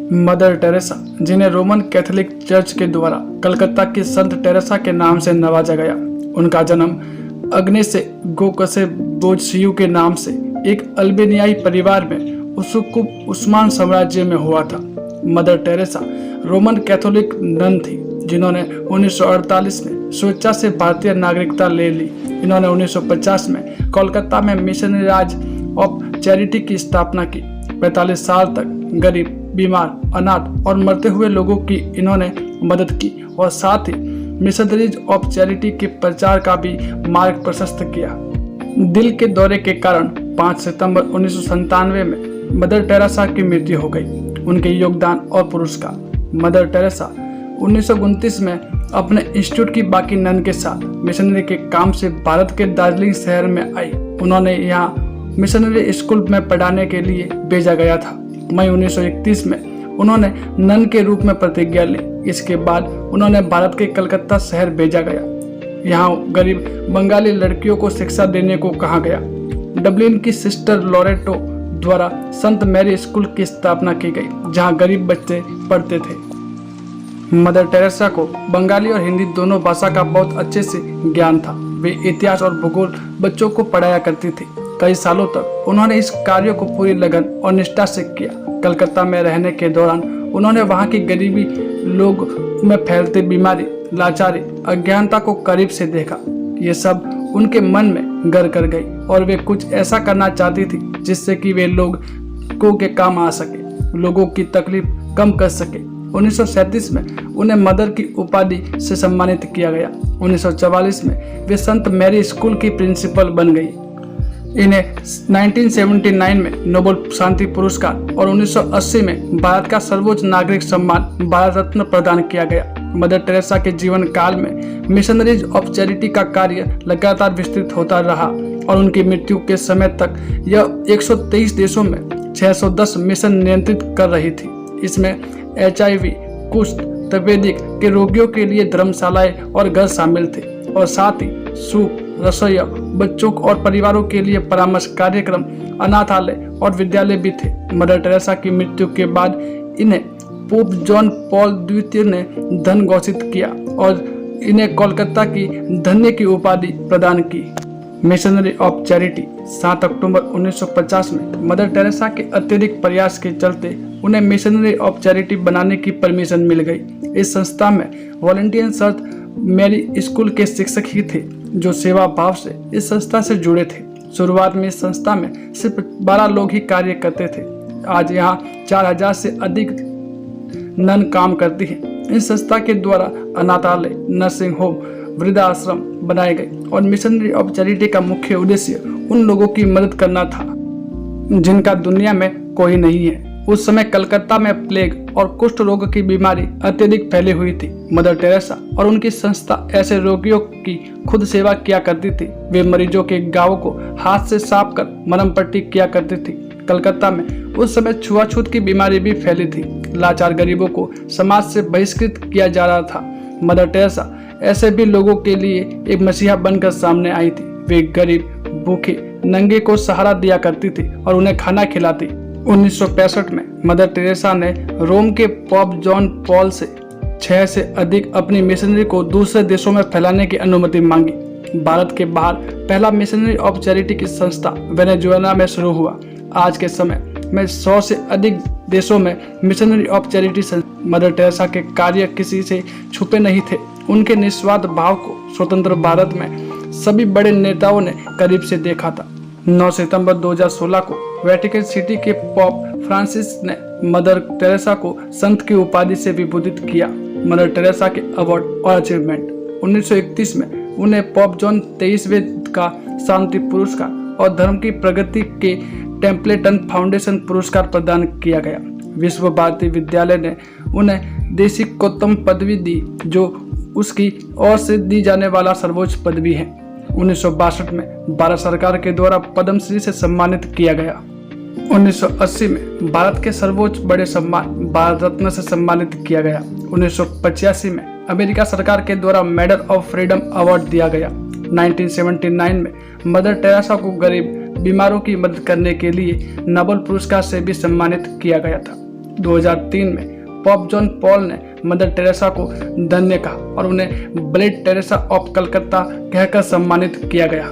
Mother Teresa, जिन्हें Roman Catholic church के द्वारा कलकत्ता की संत टेरेसा के नाम से नवाजा गया। उनका जन्म अग्नेसे गोकसे बोजसियू के नाम से एक अल्बेनियाई परिवार में उसकुप उस्मान साम्राज्य में हुआ था। Mother Teresa Roman Catholic nun थी, जिन्होंने 1948 में स्वेच्छा से भारतीय नागरिकता ले ली। इन्होंने 1950 में कोलकाता में मिशनरीज ऑफ चैरिटी की स्थापना की। 45 साल तक गरीब, बीमार, अनाथ और मरते हुए लोगों की इन्होंने मदद की और साथ ही मिशनरीज ऑफ चैरिटी के प्रचार का भी मार्ग प्रशस्त किया। दिल के दौरे के कारण 5 सितंबर 1997 में मदर टेरेसा की मृत्यु हो गई। उनके योगदान और पुरस्कार। मदर टेरेसा 1929 में अपने इंस्टीट्यूट की बाकी नन के साथ मिशनरी के काम से भारत के दार्जिलिंग शहर में आई। उन्होंने यहाँ मिशनरी स्कूल में पढ़ाने के लिए भेजा गया था। मई 1931 में उन्होंने नन के रूप में प्रतिज्ञा ली। इसके बाद उन्होंने भारत के कलकत्ता शहर भेजा गया। यहाँ गरीब बंगाली लड़कियों को शिक्षा देने को कहा गया। डबलिन की सिस्टर लोरेटो द्वारा संत मैरी स्कूल की स्थापना की गई, जहाँ गरीब बच्चे पढ़ते थे। मदर टेरेसा को बंगाली और हिंदी दोनों भाषा का बहुत अच्छे से ज्ञान था। वे इतिहास और भूगोल बच्चों को पढ़ाया करती थी। कई सालों तक उन्होंने इस कार्य को पूरी लगन और निष्ठा से किया। कलकत्ता में रहने के दौरान उन्होंने वहां की गरीबी, लोग में फैलती बीमारी, लाचारी, अज्ञानता को करीब से देखा। ये सब उनके मन में घर कर गई और वे कुछ ऐसा करना चाहती थी जिससे कि वे लोगों के काम आ सके, लोगों की तकलीफ कम कर सके। 1937 में उन्हें मदर की उपाधि से सम्मानित किया गया। 1944 में वे संत मैरी स्कूल की प्रिंसिपल बन गई। इन्हें 1979 में नोबेल शांति पुरस्कार और 1980 में भारत का सर्वोच्च नागरिक सम्मान भारत रत्न प्रदान किया गया। मदर टेरेसा के जीवन काल में मिशनरीज ऑफ चैरिटी का कार्य लगातार विस्तृत होता रहा और उनकी मृत्यु के समय तक यह 123 देशों में 610 मिशन नियंत्रित कर रही थी। इसमें HIV, कुष्ठ, तपेदिक के रोगियों के लिए धर्मशालाएं और घर शामिल थे और साथ ही सूप, रसोई, बच्चों और परिवारों के लिए परामर्श कार्यक्रम, अनाथालय और विद्यालय भी थे। मदर टेरेसा की मृत्यु के बाद इन्हें पोप जॉन पॉल द्वितीय ने धन घोषित किया और इन्हें कोलकाता की धन्य की उपाधि प्रदान की। मिशनरी ऑफ चैरिटी 7 अक्टूबर 1950 में मदर टेरेसा के अत्यधिक प्रयास के चलते उन्हें मिशनरी ऑफ चैरिटी बनाने की परमिशन मिल गई। इस संस्था में वॉलंटियर संत मैरी स्कूल के शिक्षक ही थे जो सेवा भाव से इस संस्था से जुड़े थे। शुरुआत में इस संस्था में सिर्फ 12 लोग ही कार्य करते थे। आज यहाँ 4000 से अधिक नन काम करती हैं। इस संस्था के द्वारा अनाथालय, नर्सिंग होम, वृद्धाश्रम बनाए गए और मिशनरी ऑफ चैरिटी का मुख्य उद्देश्य उन लोगों की मदद करना था जिनका दुनिया में कोई नहीं है। उस समय कलकत्ता में प्लेग और कुष्ठ रोग की बीमारी अत्यधिक फैली हुई थी। मदर टेरेसा और उनकी संस्था ऐसे रोगियों की खुद सेवा किया करती थी। वे मरीजों के गाँव को हाथ से साफ कर मरहम पट्टी किया करती थी। कलकत्ता में उस समय छुआछूत की बीमारी भी फैली थी। लाचार गरीबों को समाज से बहिष्कृत किया जा रहा था। मदर टेरेसा ऐसे भी लोगों के लिए एक मसीहा बनकर सामने आई थी। वे गरीब, भूखे, नंगे को सहारा दिया करती थी और उन्हें खाना खिलाती। 1965 में मदर टेरेसा ने रोम के पॉप जॉन पॉल से 6 से अधिक अपनी मिशनरी को दूसरे देशों में फैलाने की अनुमति मांगी। भारत के बाहर पहला मिशनरी ऑफ चैरिटी की संस्था वेनेजुएला में शुरू हुआ। आज के समय में 100 से अधिक देशों में missionary of charity. Mother Teresa के कार्य किसी से छुपे नहीं थे। उनके निस्वार्थ भाव को स्वतंत्र भारत में सभी बड़े नेताओं ने करीब से देखा था। 9 सितंबर 2016 को वेटिकन सिटी के पॉप फ्रांसिस ने मदर टेरेसा को संत की उपाधि से विभूषित किया। मदर टेरेसा के अवार्ड और अचीवमेंट। 1931 में उन्हें पॉप जॉन 23वें का शांति पुरस्कार और धर्म की प्रगति के टेम्पलेटन फाउंडेशन पुरस्कार प्रदान किया गया। विश्व भारती विद्यालय ने उन्हें देशिकोत्तम पदवी दी, जो उसकी ओर से दी जाने वाला सर्वोच्च पदवी है। 1962 में भारत सरकार के द्वारा पद्मश्री से सम्मानित किया गया। 1980 में भारत के सर्वोच्च बड़े सम्मान भारत रत्न से सम्मानित किया गया। 1985 में अमेरिका सरकार के द्वारा मेडल ऑफ फ्रीडम अवार्ड दिया गया। 1979 में मदर टेरेसा को गरीब बीमारों की मदद करने के लिए नोबेल पुरस्कार से भी सम्मानित किया गया था। 2003 में पॉप जॉन पॉल ने मदर टेरेसा को धन्य कहा और उन्हें ब्लेड टेरेसा ऑफ कलकत्ता कहकर सम्मानित किया गया।